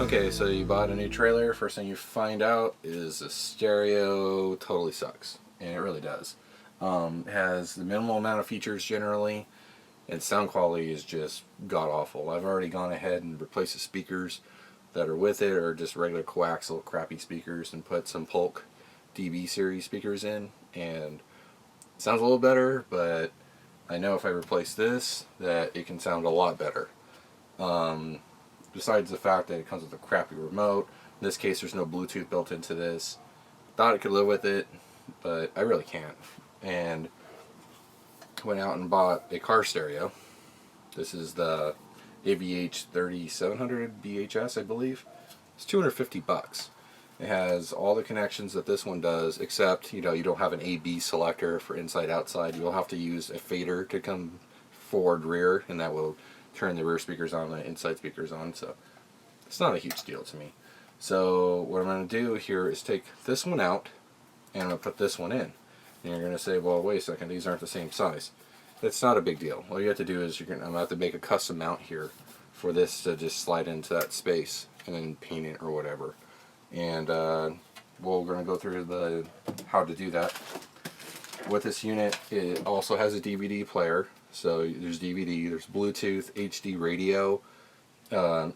Okay, so you bought a new trailer. First thing you find out is the stereo totally sucks, and it really does. It has the minimal amount of features generally, and sound quality is just god awful. I've already gone ahead and replaced the speakers that are with it, or just regular coaxial crappy speakers, and put some Polk DB series speakers in, and it sounds a little better, but I know if I replace this, that it can sound a lot better. Besides the fact that it comes with a crappy remote. In this case, there's no Bluetooth built into this. Thought I could live with it, but I really can't. And went out and bought a car stereo. This is the AVH 3700 BHS, I believe. It's $250. It has all the connections that this one does, except you don't have an A/B selector for inside outside. You'll have to use a fader to come forward rear, and that will turn the rear speakers on and the inside speakers on. So it's not a huge deal to me. So what I'm going to do here is take this one out, and I'm going to put this one in. And you're going to say, well, wait a second, these aren't the same size. That's not a big deal. All you have to do is I'm going to have to make a custom mount here for this to just slide into that space and then paint it or whatever. And we're going to go through how to do that. With this unit, it also has a DVD player. So there's DVD, there's Bluetooth, HD radio.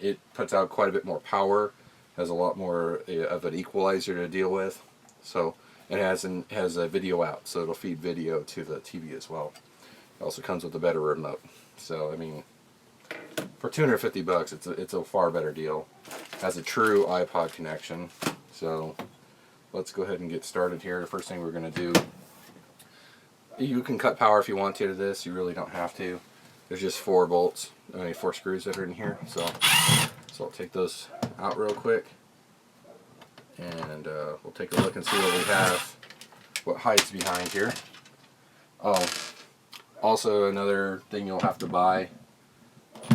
It puts out quite a bit more power, has a lot more of an equalizer to deal with. So it has a video out, so it'll feed video to the TV as well. It also comes with a better remote. So I mean, for $250, it's a far better deal. Has a true iPod connection. So let's go ahead and get started here. The first thing we're going to do. You can cut power if you want to this. You really don't have to. There's just 4 bolts, 4 screws that are in here. So I'll take those out real quick, and we'll take a look and see what we have, what hides behind here. Oh, also another thing you'll have to buy.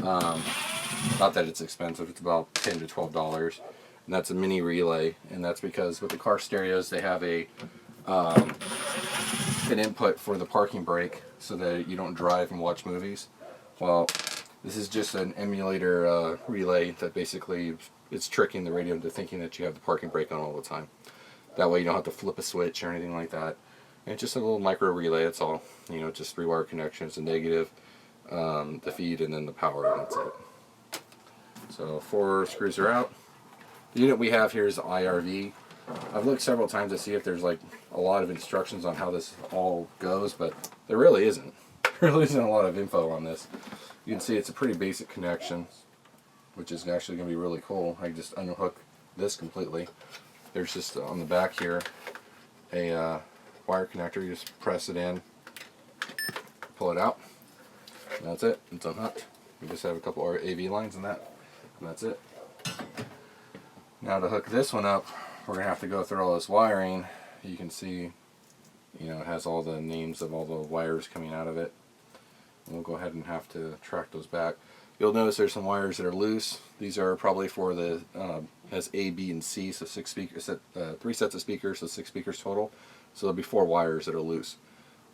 Not that it's expensive. It's about $10 to $12, and that's a mini relay. And that's because with the car stereos, they have an input for the parking brake so that you don't drive and watch movies. Well, this is just an emulator relay that basically it's tricking the radio into thinking that you have the parking brake on all the time. That way you don't have to flip a switch or anything like that. And it's just a little micro relay, that's all. Just 3 wire connections, a negative, the feed, and then the power, and that's it. So 4 screws are out. The unit we have here is IRV. I've looked several times to see if there's like a lot of instructions on how this all goes, but there really isn't. There really isn't a lot of info on this. You can see it's a pretty basic connection, which is actually going to be really cool. I can just unhook this completely. There's just on the back here a wire connector. You just press it in, pull it out, and that's it. It's unhooked. We just have a couple AV lines in that, and that's it. Now to hook this one up, we're going to have to go through all this wiring. You can see, it has all the names of all the wires coming out of it. And we'll go ahead and have to track those back. You'll notice there's some wires that are loose. These are probably for the, has A, B, and C, so 6 speakers, 3 sets of speakers, so 6 speakers total. So there'll be 4 wires that are loose.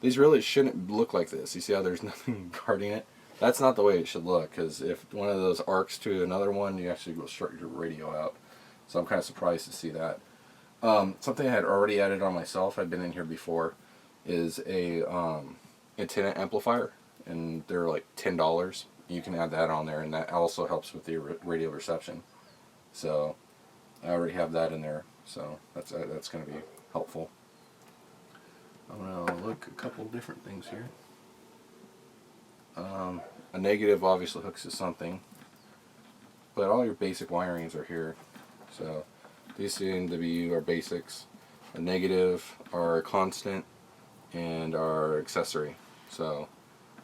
These really shouldn't look like this. You see how there's nothing guarding it? That's not the way it should look, because if one of those arcs to another one, you actually go short your radio out. So I'm kind of surprised to see that. Something I had already added on myself, I've been in here before, is a antenna amplifier, and they're like $10. You can add that on there, and that also helps with the radio reception. So I already have that in there, so that's going to be helpful. I'm going to look a couple different things here. A negative obviously hooks to something, but all your basic wirings are here. So these seem to be our basics. A negative, our constant, and our accessory. So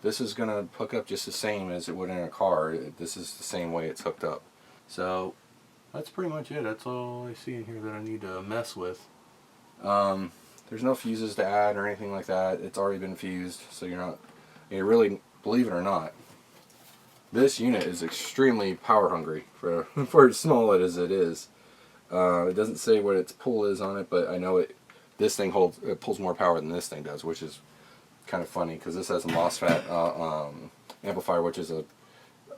this is going to hook up just the same as it would in a car. This is the same way it's hooked up. So that's pretty much it. That's all I see in here that I need to mess with. There's no fuses to add or anything like that. It's already been fused, so you're really, believe it or not, this unit is extremely power hungry for as small as it is. It doesn't say what its pull is on it, but I know this thing pulls more power than this thing does, which is kind of funny because this has a MOSFET amplifier, which is a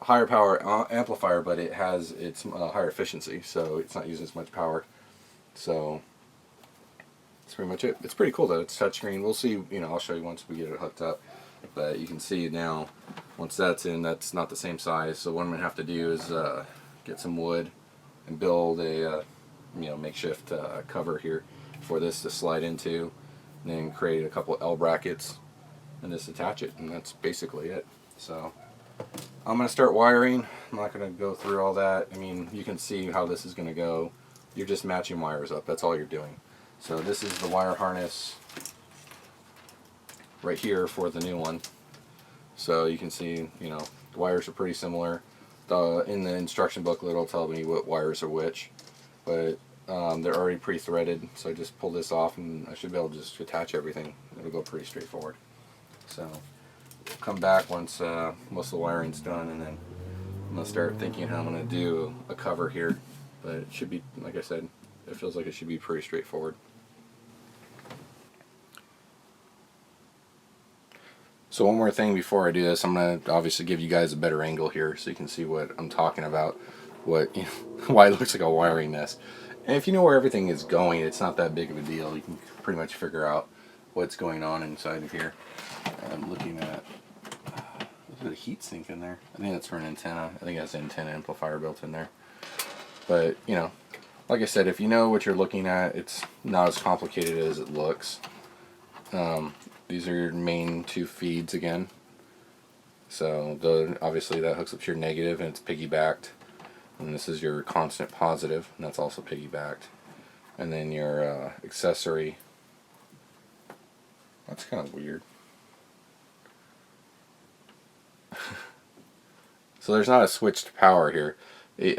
higher power amplifier, but it has its higher efficiency, so it's not using as much power. So that's pretty much it. It's pretty cool though. It's touchscreen. We'll see. I'll show you once we get it hooked up. But you can see now, once that's in, that's not the same size. So what I'm gonna have to do is get some wood and build a makeshift cover here for this to slide into, and then create a couple L brackets and just attach it, and that's basically it. So I'm gonna start wiring. I'm not gonna go through all that. I mean, you can see how this is gonna go. You're just matching wires up. That's all you're doing. So this is the wire harness right here for the new one. So you can see, the wires are pretty similar. In the instruction booklet, it'll tell me what wires are which, but they're already pre-threaded. So I just pull this off, and I should be able to just attach everything. It'll go pretty straightforward. So come back once most of the wiring's done, and then I'm gonna start thinking how I'm gonna do a cover here. But it should be, like I said, it feels like it should be pretty straightforward. So one more thing before I do this, I'm going to obviously give you guys a better angle here so you can see what I'm talking about, why it looks like a wiring mess. And if you know where everything is going, it's not that big of a deal. You can pretty much figure out what's going on inside of here. I'm looking at, there's a heat sink in there. I think that's for an antenna. I think it has an antenna amplifier built in there. But, like I said, if you know what you're looking at, it's not as complicated as it looks. These are your main two feeds again. So obviously that hooks up to your negative, and it's piggybacked. And this is your constant positive, and that's also piggybacked. And then your accessory. That's kind of weird. So there's not a switch to power here.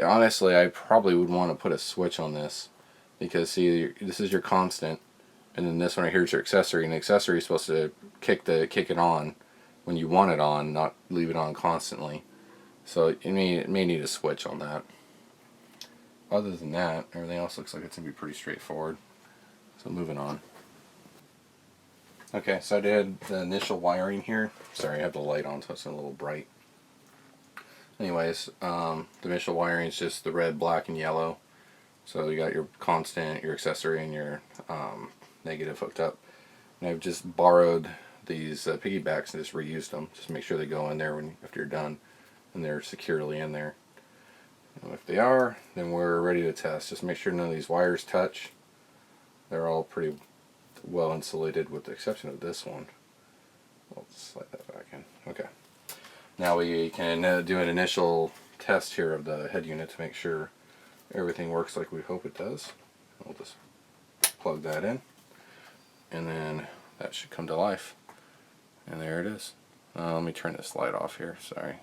Honestly, I probably would want to put a switch on this, because see, this is your constant. And then this one right here is your accessory, and the accessory is supposed to kick it on when you want it on, not leave it on constantly. So it may need a switch on that. Other than that, everything else looks like it's going to be pretty straightforward. So moving on. Okay, so I did the initial wiring here. Sorry, I have the light on so it's a little bright. Anyways, the initial wiring is just the red, black, and yellow. So you got your constant, your accessory, and your negative hooked up. And I've just borrowed these piggybacks and just reused them. Just make sure they go in there after you're done, and they're securely in there. And if they are, then we're ready to test. Just make sure none of these wires touch. They're all pretty well insulated with the exception of this one. I'll slide that back in. Okay. Now we can do an initial test here of the head unit to make sure everything works like we hope it does. We'll just plug that in, and then that should come to life. And there it is. Let me turn this light off here. Sorry.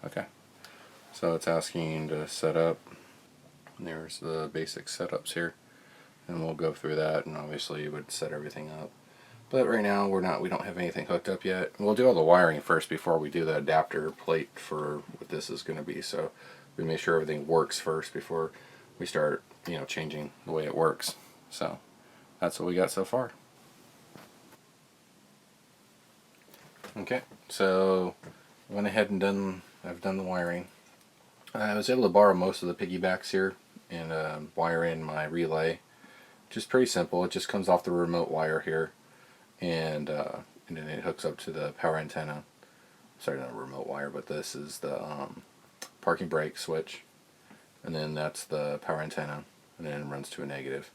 Okay. So it's asking to set up. And there's the basic setups here, and we'll go through that. And obviously, you would set everything up. But right now we don't have anything hooked up yet. We'll do all the wiring first before we do the adapter plate for what this is going to be. So we make sure everything works first before we start, changing the way it works. So that's what we got so far. Okay, so I went ahead and I've done the wiring. I was able to borrow most of the piggybacks here and wire in my relay, which is pretty simple. It just comes off the remote wire here, and then it hooks up to the power antenna. Sorry, not a remote wire, but this is the parking brake switch, and then that's the power antenna, and then it runs to a negative.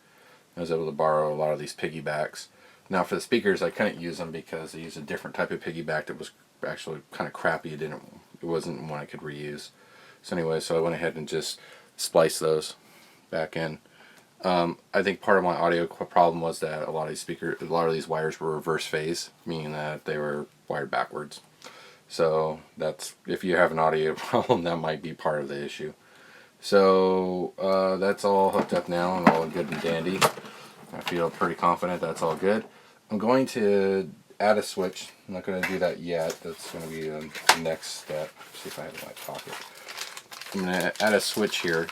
I was able to borrow a lot of these piggybacks. Now for the speakers, I couldn't use them because I used a different type of piggyback that was actually kind of crappy. It wasn't one I could reuse. So anyway, so I went ahead and just spliced those back in. I think part of my audio problem was that a lot of these wires were reverse phase, meaning that they were wired backwards. So that's, if you have an audio problem, that might be part of the issue. So that's all hooked up now and all good and dandy. I feel pretty confident that's all good. I'm going to add a switch. I'm not going to do that yet. That's going to be the next step. See if I have it in my pocket. I'm going to add a switch here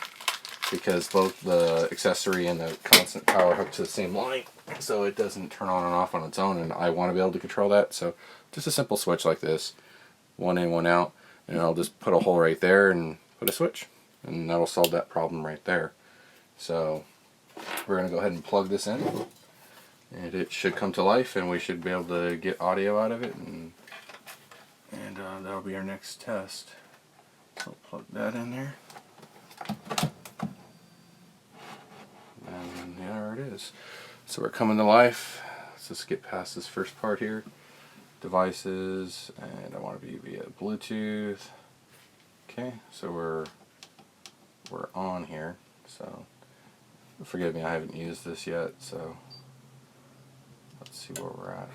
because both the accessory and the constant power hook to the same line, so it doesn't turn on and off on its own, and I want to be able to control that. So just a simple switch like this. one in, one out, and I'll just put a hole right there and put a switch, and that'll solve that problem right there. So we're going to go ahead and plug this in, and it should come to life, and we should be able to get audio out of it, and that'll be our next test. So plug that in there, and there it is. So we're coming to life. Let's just get past this first part here. Devices, and I want to be via Bluetooth. Okay, so we're on here. So forgive me, I haven't used this yet. So let's see where we're at.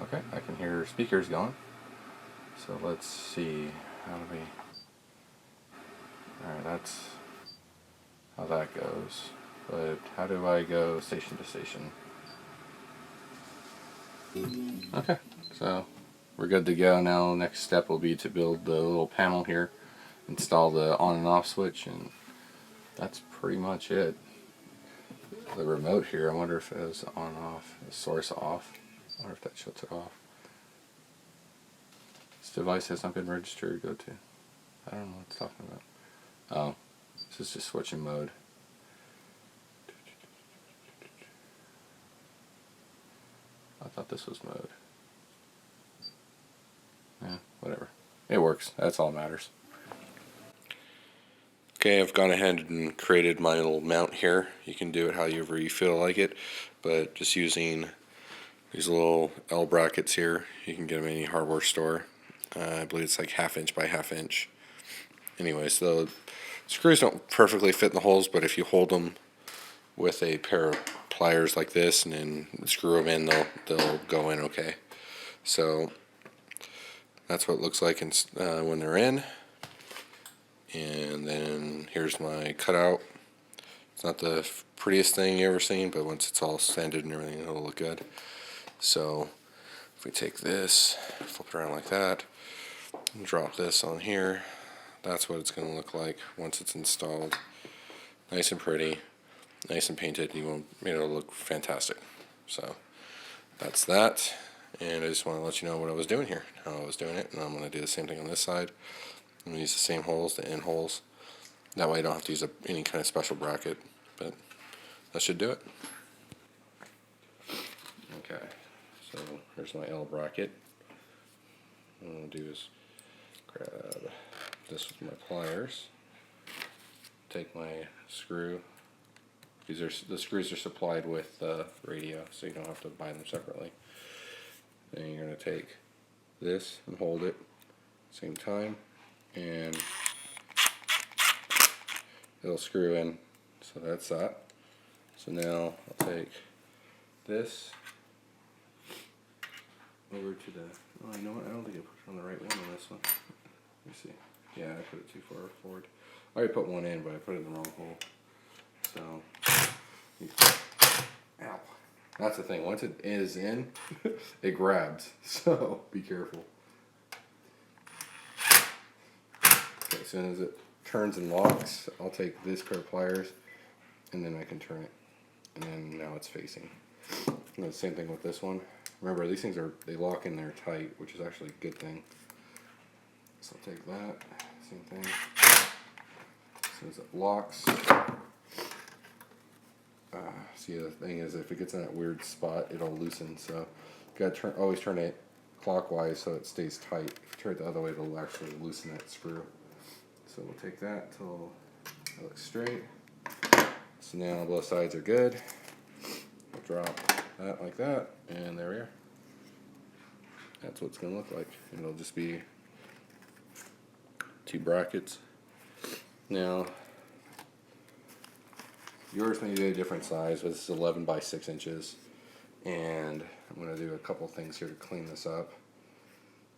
Okay, I can hear speakers going. So let's see how do we. All right, that's how that goes. But how do I go station to station? Okay, so we're good to go now. Next step will be to build the little panel here, install the on and off switch, and that's pretty much it. The remote here, I wonder if it has on and off, the source off. I wonder if that shuts it off. This device has not been registered, go to. I don't know what it's talking about. Oh, this is just switching mode. I thought this was mode. Yeah, whatever. It works. That's all that matters. Okay, I've gone ahead and created my little mount here. You can do it however you feel like it, but just using these little L brackets here, you can get them in any hardware store. I believe it's like 1/2 inch by 1/2 inch. Anyway, so the screws don't perfectly fit in the holes, but if you hold them with a pair of pliers like this and then screw them in, they'll go in okay. So that's what it looks like when they're in. And then here's my cutout. It's not the prettiest thing you ever seen, but once it's all sanded and everything, it'll look good. So if we take this, flip it around like that, and drop this on here, that's what it's going to look like once it's installed. Nice and pretty, nice and painted. It'll look fantastic. So that's that. And I just want to let you know what I was doing here, how I was doing it, and I'm going to do the same thing on this side. I'm going to use the same holes, the end holes. That way I don't have to use any kind of special bracket, but that should do it. Okay, so here's my L bracket. What I'm going to do is grab this with my pliers, take my screw. The screws are supplied with the radio, so you don't have to buy them separately. Then you're going to take this and hold it same time, and it'll screw in. So that's that. So now I'll take this over to the. Oh, you know what? I don't think I put it on the right one on this one. Let me see. Yeah, I put it too far forward. I already put one in, but I put it in the wrong hole. So, ow. That's the thing. Once it is in, it grabs. So be careful. Okay, as soon as it turns and locks, I'll take this pair of pliers, and then I can turn it, and then now it's facing. And the same thing with this one. Remember, these things they lock in there tight, which is actually a good thing. So I'll take that, same thing. As soon as it locks, see, the thing is, if it gets in that weird spot, it'll loosen. So you gotta always turn it clockwise so it stays tight. If you turn it the other way, it'll actually loosen that screw. So we'll take that until it looks straight. So now both sides are good. We'll drop that like that, and there we are. That's what it's going to look like. And it'll just be 2 brackets. Now, yours may be a different size, but this is 11 by 6 inches. And I'm going to do a couple things here to clean this up.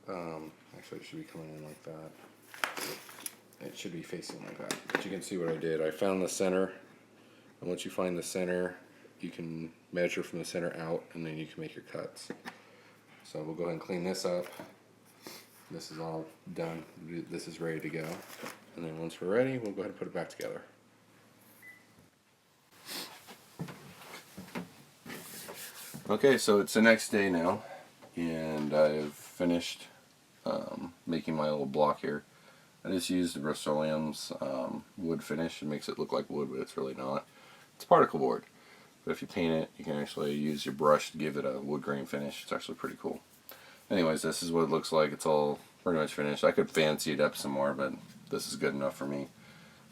Actually, it should be coming in like that. It should be facing like that. But you can see what I did. I found the center. And once you find the center, you can measure from the center out, and then you can make your cuts. So we'll go ahead and clean this up. This is all done. This is ready to go. And then once we're ready, we'll go ahead and put it back together. Okay, so it's the next day now, and I've finished making my little block here. I just used the Rust-Oleum's wood finish. It makes it look like wood, but it's really not. It's particle board. But if you paint it, you can actually use your brush to give it a wood grain finish. It's actually pretty cool. Anyways, this is what it looks like. It's all pretty much finished. I could fancy it up some more, but this is good enough for me.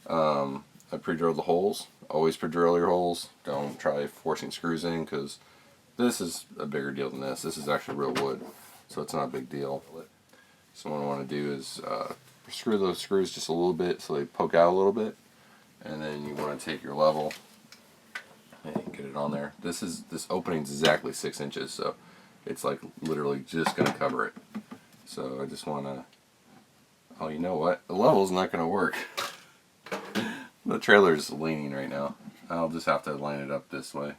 I pre-drilled the holes. Always pre-drill your holes. Don't try forcing screws in, because this is a bigger deal than this. This is actually real wood, so it's not a big deal. So what I want to do is screw those screws just a little bit so they poke out a little bit, and then you want to take your level and get it on there. This opening is exactly 6 inches, so it's like literally just going to cover it. So I just want to, oh, you know what? The level's not going to work. The trailer's leaning right now. I'll just have to line it up this way.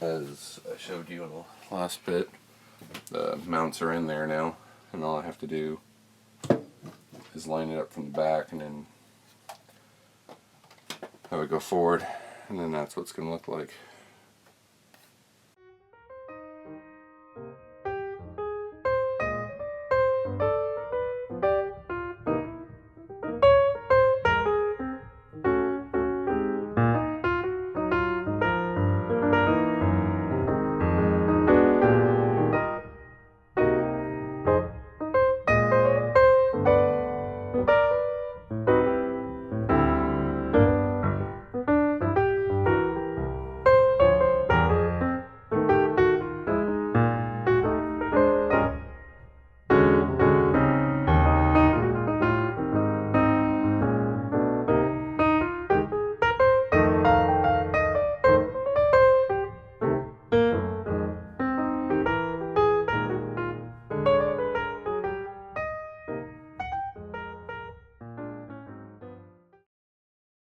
As I showed you in the last bit, the mounts are in there now, and all I have to do is line it up from the back and then have it go forward, and then that's what it's going to look like.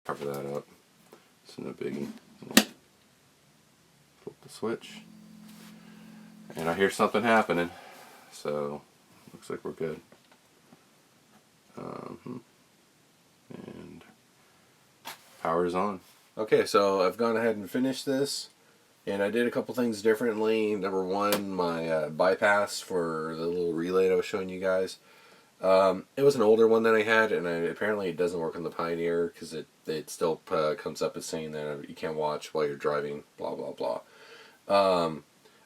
Cover that up. It's no biggie. Flip the switch. And I hear something happening. So, looks like we're good. And power's on. Okay, so I've gone ahead and finished this. And I did a couple things differently. Number one, my bypass for the little relay I was showing you guys. It was an older one that I had, and apparently it doesn't work on the Pioneer because it still comes up as saying that you can't watch while you're driving, blah blah blah. I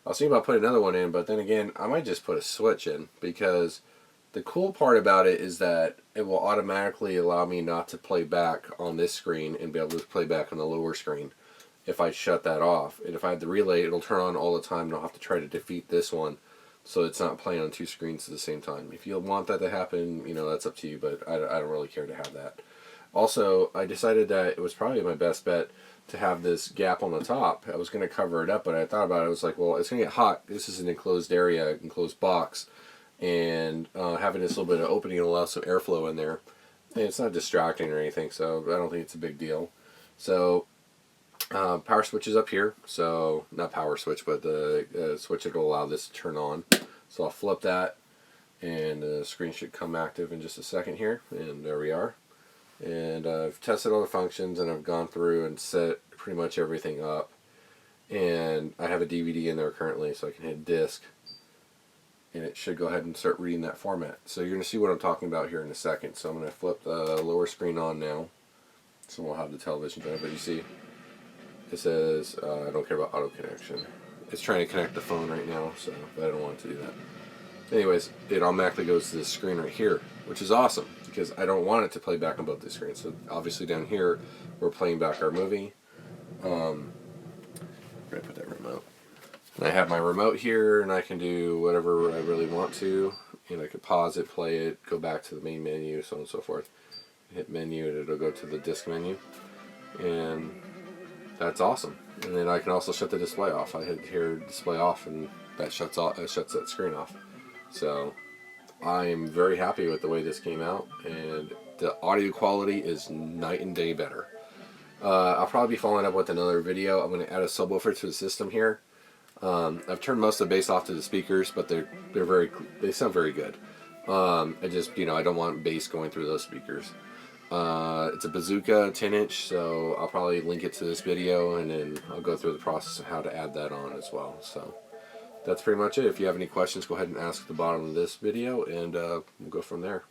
was thinking about putting another one in, but then again, I might just put a switch in, because the cool part about it is that it will automatically allow me not to play back on this screen and be able to play back on the lower screen if I shut that off. And if I have the relay, it'll turn on all the time, and I'll have to try to defeat this one, so it's not playing on two screens at the same time. If you want that to happen, you know, that's up to you, but I don't really care to have that. Also, I decided that it was probably my best bet to have this gap on the top. I was going to cover it up, but I thought about it. I was like, well, it's going to get hot. This is an enclosed area, enclosed box, and having this little bit of opening will allow some airflow in there. And it's not distracting or anything, so I don't think it's a big deal. So power switch is up here, so not power switch, but the switch that will allow this to turn on. So I'll flip that, and the screen should come active in just a second here, and there we are. And I've tested all the functions, and I've gone through and set pretty much everything up, and I have a DVD in there currently, so I can hit disc, and it should go ahead and start reading that format. So you're going to see what I'm talking about here in a second. So I'm going to flip the lower screen on now, so we'll have the television there, but you see it says I don't care about auto connection. It's trying to connect the phone right now, so but I don't want it to do that. Anyways, it automatically goes to this screen right here, which is awesome, because I don't want it to play back on both the screens. So obviously down here, we're playing back our movie. Where did I put that remote? And I have my remote here, and I can do whatever I really want to. And I could pause it, play it, go back to the main menu, so on and so forth. Hit menu, and it'll go to the disc menu. And that's awesome. And then I can also shut the display off. I hit here display off, and that shuts that screen off. So I am very happy with the way this came out, and the audio quality is night and day better. I'll probably be following up with another video. I'm going to add a subwoofer to the system here. I've turned most of the bass off to the speakers, but they sound very good. I just, I don't want bass going through those speakers. It's a Bazooka 10-inch, so I'll probably link it to this video, and then I'll go through the process of how to add that on as well. So that's pretty much it. If you have any questions, go ahead and ask at the bottom of this video, and we'll go from there.